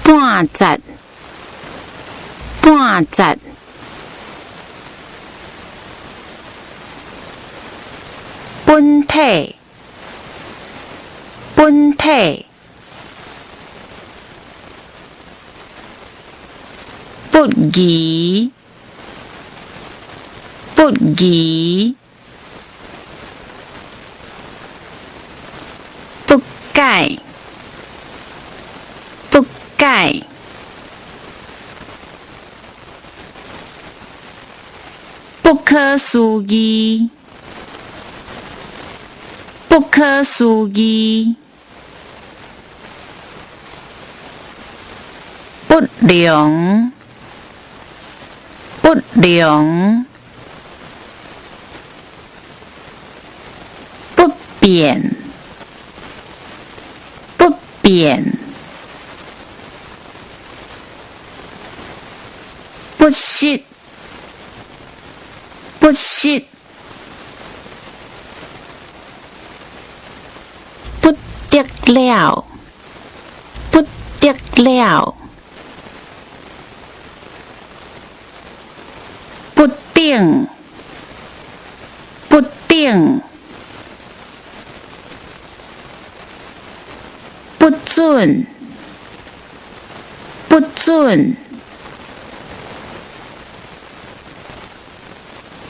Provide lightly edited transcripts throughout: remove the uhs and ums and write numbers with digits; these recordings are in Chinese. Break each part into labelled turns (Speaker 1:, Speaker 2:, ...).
Speaker 1: 半截，半截。本体，本体。不宜，不宜。不改，不改。不可思议，不可思议。不良，不良。不变，不变。不息，不息。不得了，不得了。不定，不定。不准，不准。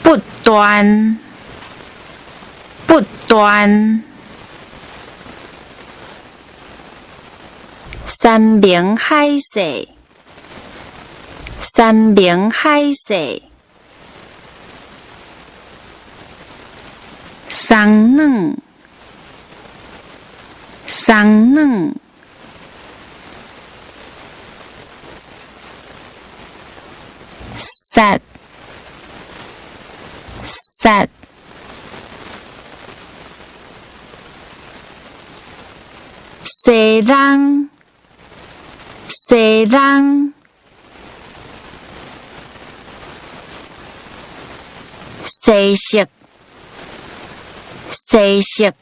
Speaker 1: 不端，不端。山明海誓，山明海誓。松软，松软。sad，sad。西人，西人。西式，西式。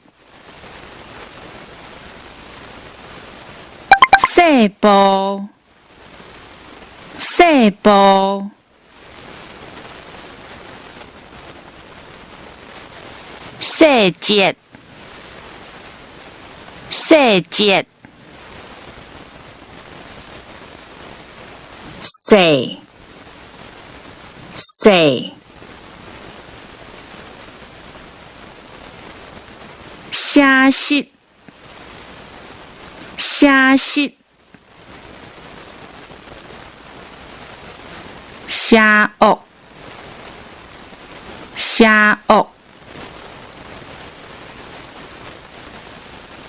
Speaker 1: 细部，细部。细节，细节。细，细。写实，写实。写恶，写恶。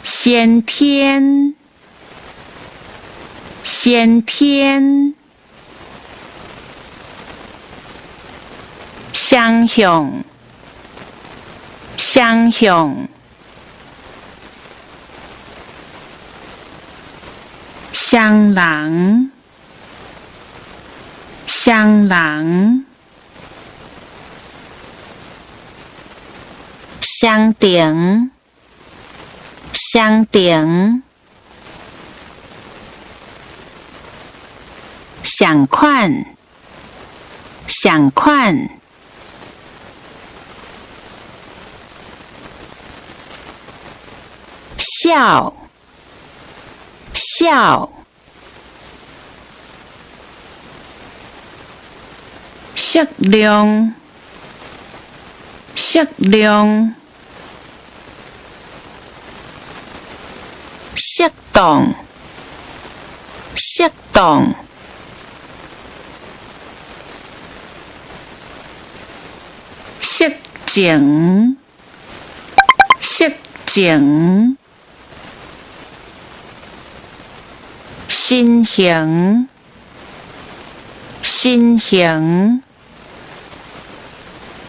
Speaker 1: 先天，先天。相向，相向。双人，双人。相等，相等。相款，相款。笑，笑。适量，适量。适当，适当。适情，适情。新型，新型。